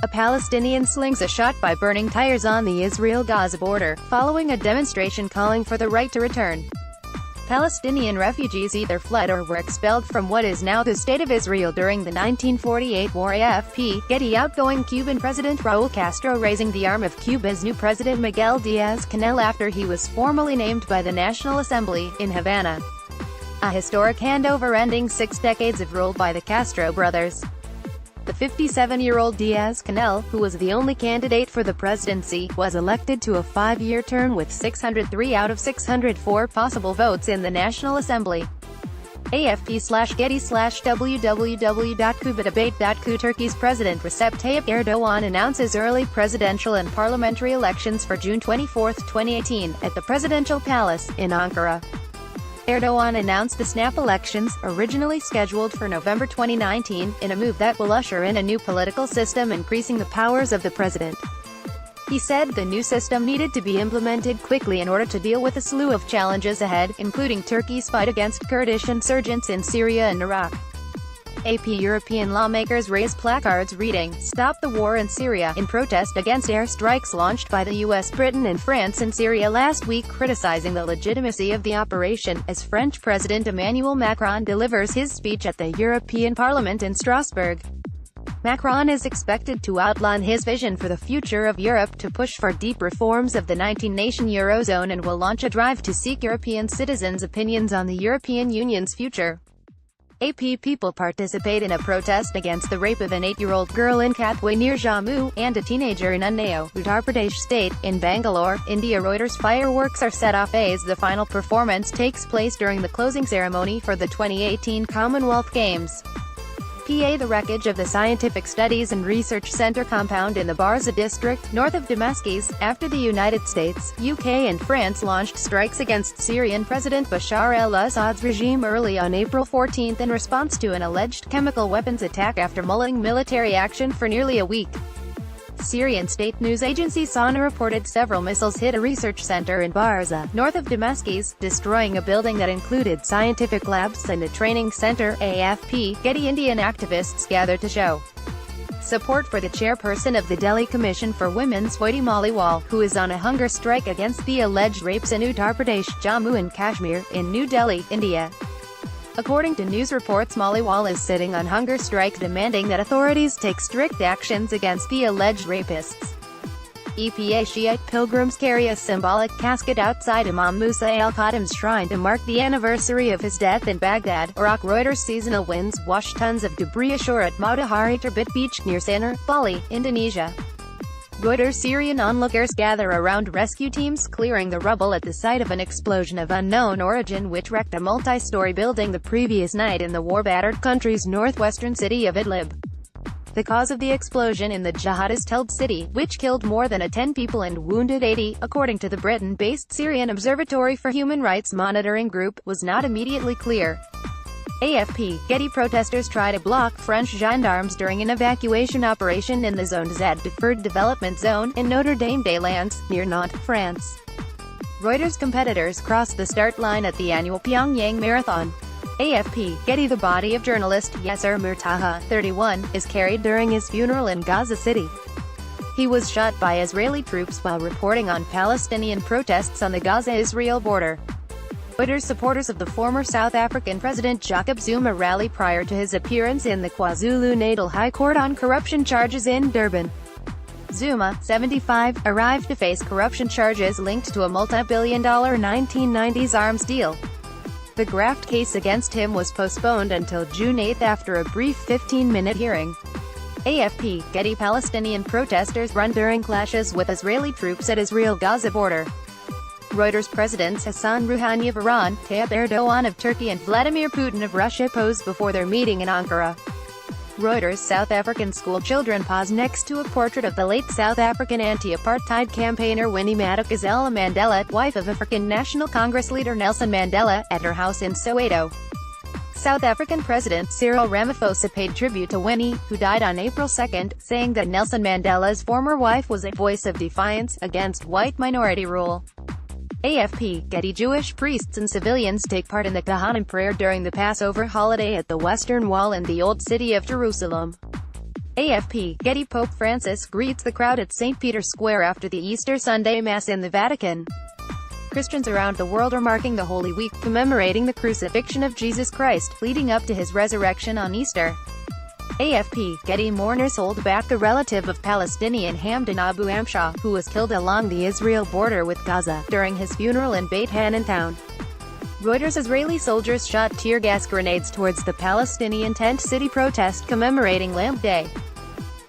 A Palestinian slings a shot by burning tires on the Israel-Gaza border, following a demonstration calling for the right to return. Palestinian refugees either fled or were expelled from what is now the State of Israel during the 1948 war. AFP, Getty. Outgoing Cuban President Raul Castro raising the arm of Cuba's new President Miguel Diaz-Canel after he was formally named by the National Assembly, in Havana. A historic handover ending 6 decades of rule by the Castro brothers. The 57-year-old Diaz-Canel, who was the only candidate for the presidency, was elected to a 5-year term with 603 out of 604 possible votes in the National Assembly. AFP/Getty/www.cubadebate.cu. Turkey's President Recep Tayyip Erdogan announces early presidential and parliamentary elections for June 24, 2018, at the Presidential Palace, in Ankara. Erdogan announced the snap elections, originally scheduled for November 2019, in a move that will usher in a new political system increasing the powers of the president. He said the new system needed to be implemented quickly in order to deal with a slew of challenges ahead, including Turkey's fight against Kurdish insurgents in Syria and Iraq. AP. European lawmakers raise placards reading, "Stop the War in Syria," in protest against airstrikes launched by the US, Britain and France in Syria last week, criticizing the legitimacy of the operation, as French President Emmanuel Macron delivers his speech at the European Parliament in Strasbourg. Macron is expected to outline his vision for the future of Europe, to push for deep reforms of the 19-nation Eurozone, and will launch a drive to seek European citizens' opinions on the European Union's future. AP. People participate in a protest against the rape of an 8-year-old girl in Kathway near Jammu, and a teenager in Unnao, Uttar Pradesh state, in Bangalore, India. Reuters. Fireworks are set off as the final performance takes place during the closing ceremony for the 2018 Commonwealth Games. PA. The wreckage of the Scientific Studies and Research Center compound in the Barza district, north of Damascus, after the United States, UK and France launched strikes against Syrian President Bashar al-Assad's regime early on April 14 in response to an alleged chemical weapons attack after mulling military action for nearly a week. Syrian state news agency SANA reported several missiles hit a research center in Barza, north of Damascus, destroying a building that included scientific labs and a training center. AFP, Getty. Indian activists gather to show support for the chairperson of the Delhi Commission for Women's, Swati Maliwal, who is on a hunger strike against the alleged rapes in Uttar Pradesh, Jammu and Kashmir, in New Delhi, India. According to news reports, Maliwal is sitting on hunger strike demanding that authorities take strict actions against the alleged rapists. EPA. Shiite pilgrims carry a symbolic casket outside Imam Musa al-Khatam's shrine to mark the anniversary of his death in Baghdad, Iraq. Reuters. Seasonal winds wash tons of debris ashore at Matahari Terbit Beach, near Sanur, Bali, Indonesia. Reuters. Syrian onlookers gather around rescue teams clearing the rubble at the site of an explosion of unknown origin which wrecked a multi-story building the previous night in the war-battered country's northwestern city of Idlib. The cause of the explosion in the jihadist-held city, which killed more than 10 people and wounded 80, according to the Britain-based Syrian Observatory for Human Rights Monitoring Group, was not immediately clear. AFP, Getty. Protesters try to block French gendarmes during an evacuation operation in the Zone Z Deferred Development Zone, in Notre-Dame-des-Landes, near Nantes, France. Reuters. Competitors cross the start line at the annual Pyongyang Marathon. AFP, Getty. The body of journalist Yasser Murtaha, 31, is carried during his funeral in Gaza City. He was shot by Israeli troops while reporting on Palestinian protests on the Gaza-Israel border. Reuters. Supporters of the former South African President Jacob Zuma rally prior to his appearance in the KwaZulu-Natal High Court on corruption charges in Durban. Zuma, 75, arrived to face corruption charges linked to a multi-billion-dollar 1990s arms deal. The graft case against him was postponed until June 8 after a brief 15-minute hearing. AFP, Getty. Palestinian protesters run during clashes with Israeli troops at Israel-Gaza border. Reuters. Presidents Hassan Rouhani of Iran, Tayyip Erdogan of Turkey and Vladimir Putin of Russia pose before their meeting in Ankara. Reuters. South African school children pause next to a portrait of the late South African anti-apartheid campaigner Winnie Madikizela Mandela, wife of African National Congress leader Nelson Mandela, at her house in Soweto. South African President Cyril Ramaphosa paid tribute to Winnie, who died on April 2, saying that Nelson Mandela's former wife was a voice of defiance against white minority rule. AFP, Getty. Jewish priests and civilians take part in the Kohanim prayer during the Passover holiday at the Western Wall in the Old City of Jerusalem. AFP, Getty. Pope Francis greets the crowd at St. Peter's Square after the Easter Sunday Mass in the Vatican. Christians around the world are marking the Holy Week, commemorating the crucifixion of Jesus Christ, leading up to his resurrection on Easter. AFP, Getty. Mourners hold back the relative of Palestinian Hamdan Abu Amshah, who was killed along the Israel border with Gaza, during his funeral in Beit Hanun town. Reuters. Israeli soldiers shot tear gas grenades towards the Palestinian tent city protest commemorating Lamb Day.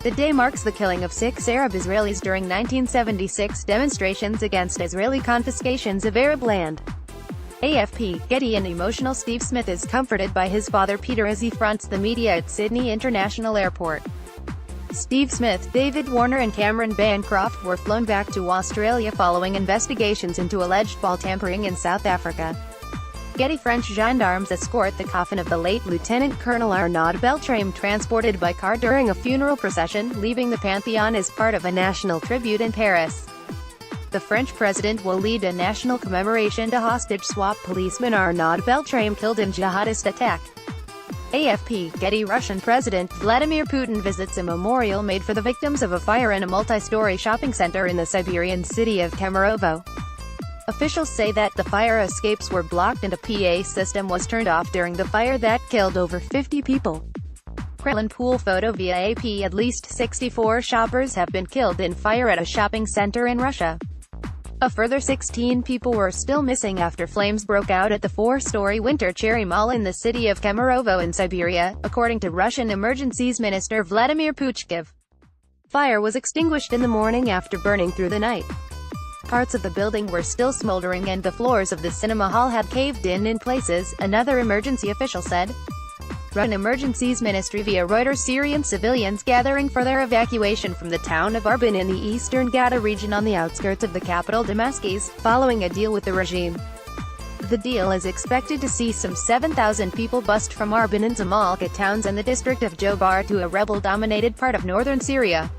The day marks the killing of 6 Arab Israelis during 1976 demonstrations against Israeli confiscations of Arab land. AFP, Getty. An emotional Steve Smith is comforted by his father Peter as he fronts the media at Sydney International Airport. Steve Smith, David Warner and Cameron Bancroft were flown back to Australia following investigations into alleged ball tampering in South Africa. Getty. French gendarmes escort the coffin of the late Lieutenant Colonel Arnaud Beltrame transported by car during a funeral procession, leaving the Pantheon as part of a national tribute in Paris. The French president will lead a national commemoration to hostage swap policeman Arnaud Beltrame killed in jihadist attack. AFP, Getty. Russian President Vladimir Putin visits a memorial made for the victims of a fire in a multi-story shopping center in the Siberian city of Kemerovo. Officials say that the fire escapes were blocked and a PA system was turned off during the fire that killed over 50 people. Kremlin pool photo via AP. At least 64 shoppers have been killed in fire at a shopping center in Russia. A further 16 people were still missing after flames broke out at the 4-story Winter Cherry Mall in the city of Kemerovo in Siberia, according to Russian Emergencies Minister Vladimir Puchkiv. Fire was extinguished in the morning after burning through the night. Parts of the building were still smoldering and the floors of the cinema hall had caved in places, another emergency official said. Russian Emergencies Ministry via Reuters. Syrian civilians gathering for their evacuation from the town of Arban in the eastern Ghouta region on the outskirts of the capital Damascus, following a deal with the regime. The deal is expected to see some 7,000 people bust from Arban and Zamalka towns and the district of Jobar to a rebel-dominated part of northern Syria.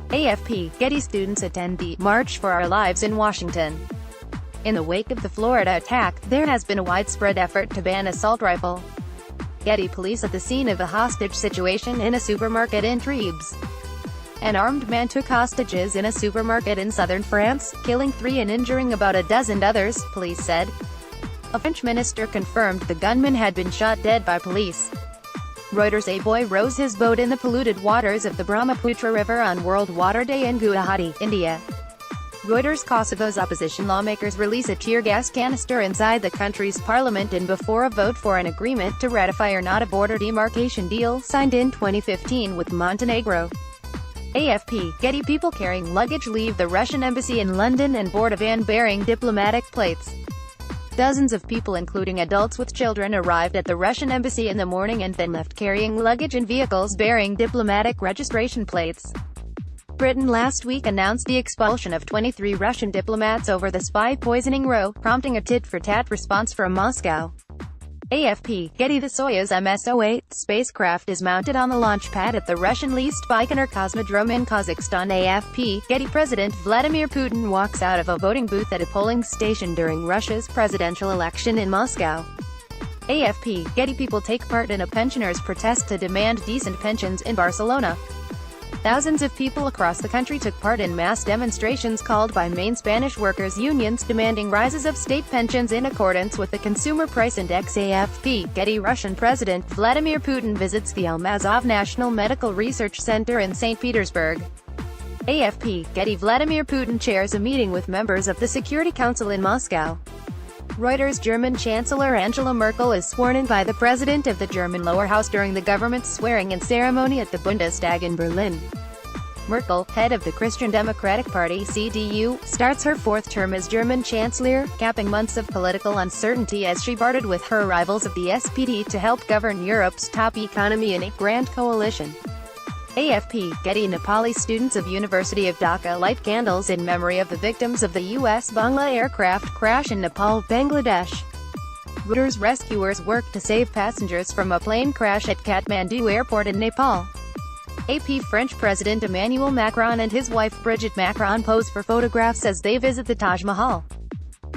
AFP, Getty. Students attend the March for Our Lives in Washington. In the wake of the Florida attack, there has been a widespread effort to ban assault rifle. Getty. Police at the scene of a hostage situation in a supermarket in Trebes. An armed man took hostages in a supermarket in southern France, killing 3 and injuring about a dozen others, police said. A French minister confirmed the gunman had been shot dead by police. Reuters. A boy rows his boat in the polluted waters of the Brahmaputra River on World Water Day in Guwahati, India. Reuters. Kosovo's opposition lawmakers release a tear gas canister inside the country's parliament in before a vote for an agreement to ratify or not a border demarcation deal signed in 2015 with Montenegro. AFP, Getty. People carrying luggage leave the Russian embassy in London and board a van bearing diplomatic plates. Dozens of people including adults with children arrived at the Russian embassy in the morning and then left carrying luggage in vehicles bearing diplomatic registration plates. Britain last week announced the expulsion of 23 Russian diplomats over the spy poisoning row, prompting a tit-for-tat response from Moscow. AFP, Getty. The Soyuz MS-08 spacecraft is mounted on the launch pad at the Russian-leased Baikonur Cosmodrome in Kazakhstan. AFP, Getty. President Vladimir Putin walks out of a voting booth at a polling station during Russia's presidential election in Moscow. AFP, Getty. People take part in a pensioners' protest to demand decent pensions in Barcelona. Thousands of people across the country took part in mass demonstrations called by main Spanish workers' unions demanding rises of state pensions in accordance with the Consumer Price Index. AFP, Getty. Russian President Vladimir Putin visits the Almazov National Medical Research Center in St. Petersburg. AFP, Getty. Vladimir Putin chairs a meeting with members of the Security Council in Moscow. Reuters. German Chancellor Angela Merkel is sworn in by the President of the German lower house during the government's swearing-in ceremony at the Bundestag in Berlin. Merkel, head of the Christian Democratic Party (CDU), starts her 4th term as German Chancellor, capping months of political uncertainty as she parted with her rivals of the SPD to help govern Europe's top economy in a grand coalition. AFP, Getty. Nepali students of University of Dhaka light candles in memory of the victims of the U.S. Bangla aircraft crash in Nepal, Bangladesh. Reuters. Rescuers work to save passengers from a plane crash at Kathmandu Airport in Nepal. AP, French President Emmanuel Macron and his wife Brigitte Macron pose for photographs as they visit the Taj Mahal.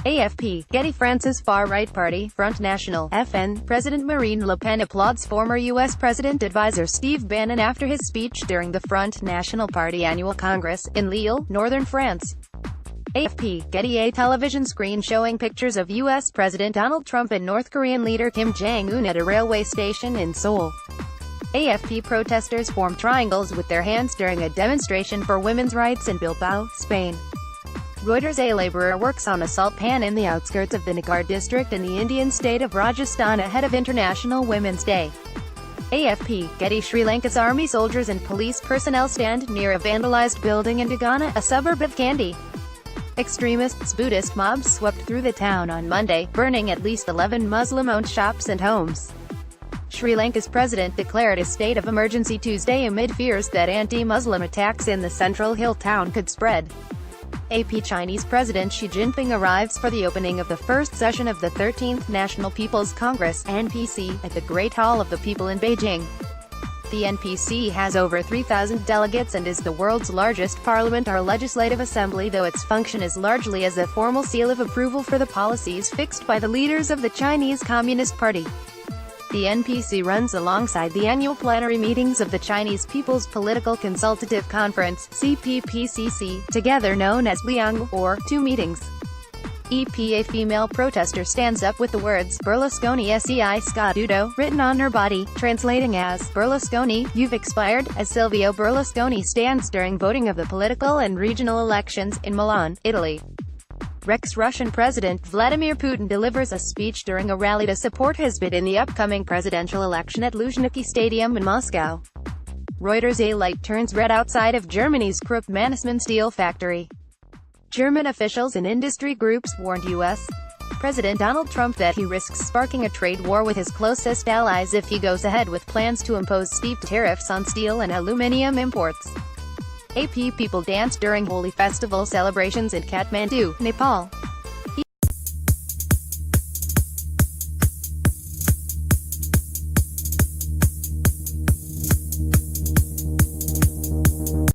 AFP, Getty. France's far-right party, Front National, FN, President Marine Le Pen applauds former U.S. President advisor Steve Bannon after his speech during the Front National Party annual Congress, in Lille, northern France. AFP, Getty. A television screen showing pictures of U.S. President Donald Trump and North Korean leader Kim Jong-un at a railway station in Seoul. AFP protesters formed triangles with their hands during a demonstration for women's rights in Bilbao, Spain. Reuters. A laborer works on a salt pan in the outskirts of the Nagar district in the Indian state of Rajasthan ahead of International Women's Day. AFP, Getty. Sri Lanka's army soldiers and police personnel stand near a vandalized building in Dagana, a suburb of Kandy. Extremists, Buddhist mobs swept through the town on Monday, burning at least 11 Muslim-owned shops and homes. Sri Lanka's president declared a state of emergency Tuesday amid fears that anti-Muslim attacks in the central hill town could spread. AP. Chinese President Xi Jinping arrives for the opening of the first session of the 13th National People's Congress (NPC) at the Great Hall of the People in Beijing. The NPC has over 3,000 delegates and is the world's largest parliament or legislative assembly, though its function is largely as a formal seal of approval for the policies fixed by the leaders of the Chinese Communist Party. The NPC runs alongside the annual plenary meetings of the Chinese People's Political Consultative Conference (CPPCC), together known as Liang, or two meetings. A female protester stands up with the words, "Berlusconi sei scaduto," written on her body, translating as, "Berlusconi, you've expired," as Silvio Berlusconi stands during voting of the political and regional elections, in Milan, Italy. Russian President Vladimir Putin delivers a speech during a rally to support his bid in the upcoming presidential election at Luzhniki Stadium in Moscow. Reuters. A light turns red outside of Germany's Krupp-Mannesmann steel factory. German officials and industry groups warned U.S. President Donald Trump that he risks sparking a trade war with his closest allies if he goes ahead with plans to impose steep tariffs on steel and aluminum imports. AP. People dance during Holi festival celebrations in Kathmandu, Nepal.